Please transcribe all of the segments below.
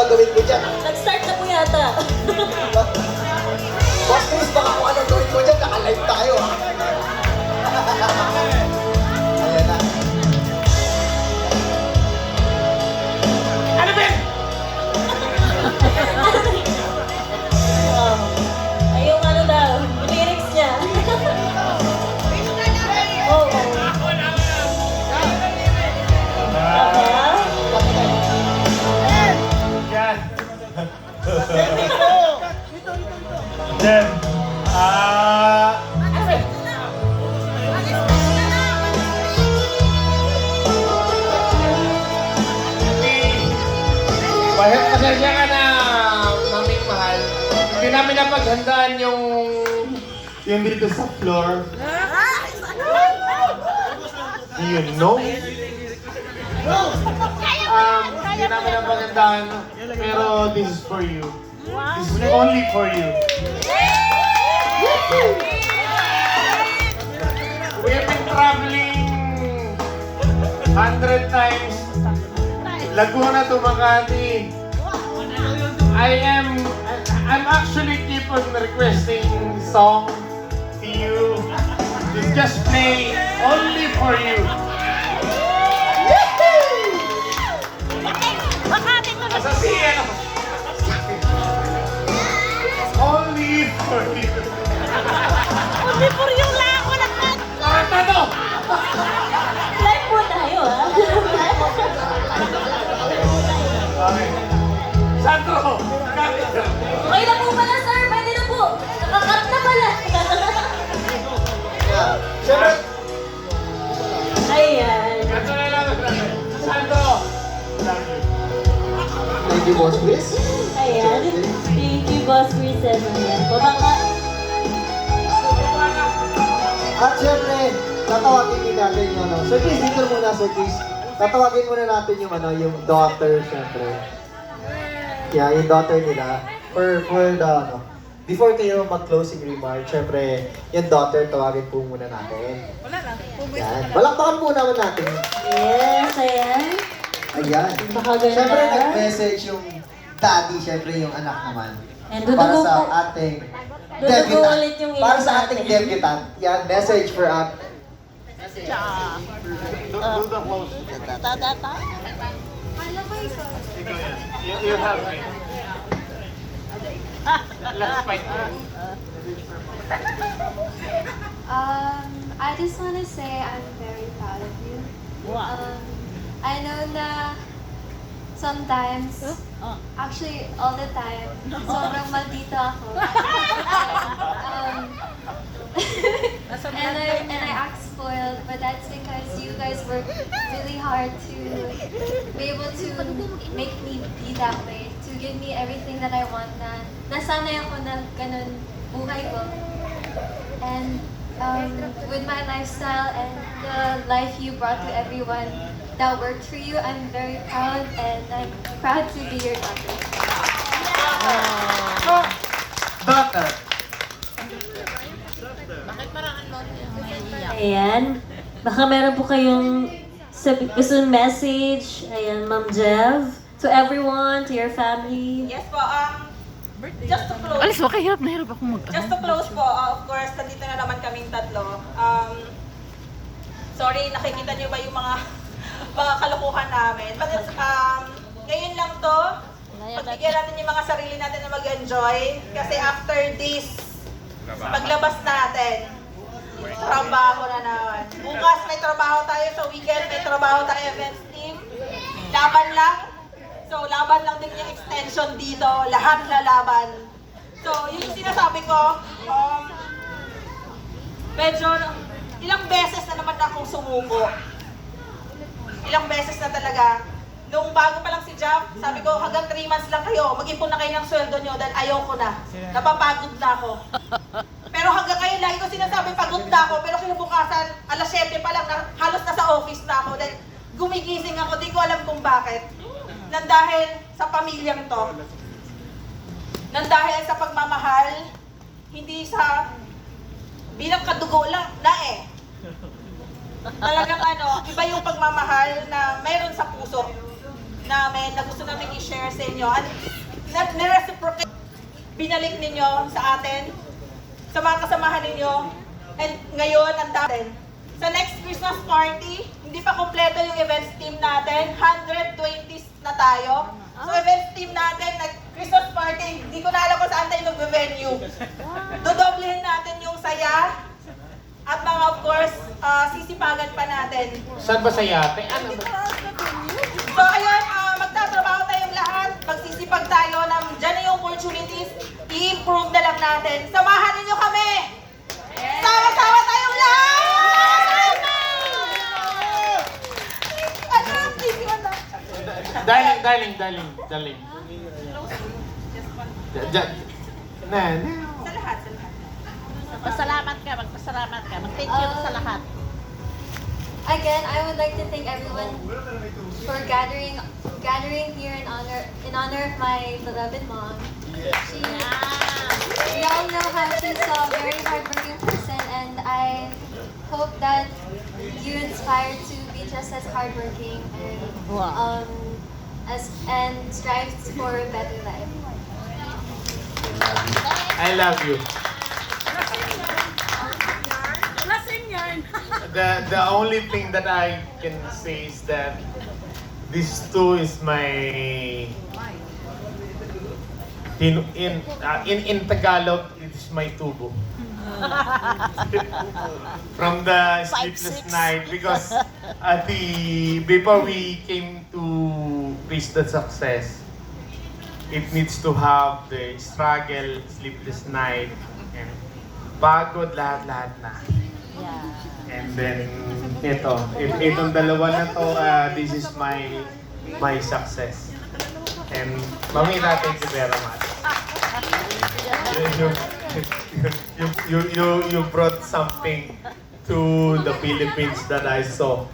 gagawin ko dyan. Nag-start na po yata. Boss Chris, baka kung anong gawin ko dyan, naka-live tayo ha. Ayan na. Ano ba yan? Ay, yung ano daw, yung lyrics niya. Oo. Yan. Then, pasensya ka na, maming mahal. Hindi namin napaghandaan yung dito sa floor. Do you know? Hindi namin napaghandaan, pero this is for you. This is only for you. We have been traveling 100 times. Laguna to Makati. I'm actually keep on requesting song to you to just play only for you. Asasiyan ako. Only for you. Hindi po yung lako lahat. Kanta to! Live po tayo, ha? Okay. Sandro! Kapit ka! Okay na po pala, sir. Pwede na po. Nakakat na pala. Yeah. Siyempre, Ayan. Ganto na lang. Sandro! Love you. thank you, Boss Chris. Ayan. Thank you, Boss Chris. Ayan. Babaka. At siyempre, tatawagin din natin yung ano. Sir Chris, dito muna, Sir Chris. Tatawagin muna natin yung ano, yung daughter, siyempre. Yeah, yung daughter nila. For the ano, before kayo mag-closing remark, siyempre, yung daughter, tawagin po muna natin. Wala na. Yan. Balakbakan po naman natin. Yes, ayan. Ayan. Napakaganda. Siyempre, nag-message yung daddy, siyempre yung anak naman. And Para dudugo sa po. ating Dudugo debutant. ulit yung ina Para sa ating natin. debutant. Yan, message for us. Do the close. Ta-ta-ta. You have me. Let's fight. I just want to say I'm very proud of you. I know na sometimes, actually all the time, sobrang maldita ako. And I act spoiled, but that's because you guys work really hard to be able to make me be that way, to give me everything that I want na nasanay ako na ganun buhay ko. And with my lifestyle and the life you brought to everyone that worked for you, I'm very proud and I'm proud to be your daughter. Daughter. Ayan. Baka meron po kayong gusto message. Ayan, Ma'am Jev. To everyone, to your family. Yes po, just to close. Alis mo, kahirap na hirap akong Just to close po, of course, nandito na naman kaming tatlo. Sorry, nakikita niyo ba yung mga kalokohan namin? But ngayon lang to, pagbigyan natin yung mga sarili natin na mag-enjoy. Kasi after this, paglabas natin, trabaho na naman. Bukas may trabaho tayo sa weekend, may trabaho tayo events team. Laban lang. So, laban lang din yung extension dito. Lahat na laban. So, yun yung sinasabi ko. Medyo, ilang beses na naman akong sumuko. Ilang beses na talaga. Nung bago pa lang si Jav, sabi ko, hanggang 3 months lang kayo. Mag-ipon na kayo ng sweldo nyo dahil ayoko na. Napapagod na ako. Pero hanggang ngayon, lagi ko sinasabi, pagod na ako. Pero kinabukasan, alas 7 pa lang, halos nasa office na ako. Dahil gumigising ako, di ko alam kung bakit. Nang dahil sa pamilyang to. Nang dahil sa pagmamahal, hindi sa bilang kadugo lang na eh. Talagang iba yung pagmamahal na mayroon sa puso. namin na gusto namin i-share sa inyo. At nireciprocate, binalik ninyo sa atin, sa mga kasamahan ninyo. And ngayon, ang dami. Sa next Christmas party, hindi pa kompleto yung events team natin. 120 na tayo. So events team natin, Christmas party, hindi ko na alam kung saan tayo nag-venue. Dodoblehin natin yung saya. At mga of course, sisipagan pa natin. Saan ba sa yate? Ano ba? So ayun, magtatrabaho tayong lahat. Magsisipag tayo na dyan na yung opportunities. I-improve na lang natin. Samahan ninyo kami! Sama-sama tayong lahat! Anak, thank you, anak. Darling. Na. Sa lahat, sa lahat. Magpasalamat ka. Mag-thank you sa lahat. Again, I would like to thank everyone for gathering here in honor of my beloved mom. We all know how she's a very hardworking person, and I hope that you inspire to be just as hardworking and strive for a better life. I love you. The only thing that I can say is that this too is my in Tagalog, it is my tubo. From the sleepless 5-6. night, because before we came to reach the success, it needs to have the struggle, sleepless night, and pagod lahat na. Yeah. And then itong dalawa na to, this is my success. And Mamita, thank you very much. You brought something to the Philippines that I saw.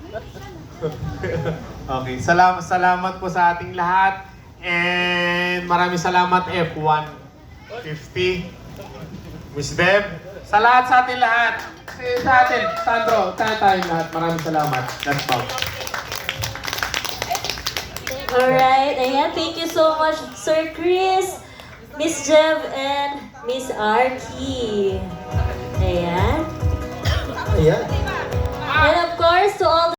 Okay, salamat po sa ating lahat. And maraming salamat F150, Miss Deb, sa lahat sa ating lahat. Sa atin, Sandro, tayong lahat. Maraming salamat. That's all. Alright, ayan, thank you so much, Sir Chris, Miss Jev, and Miss Arky. Ayan. Ayan. And of course, to all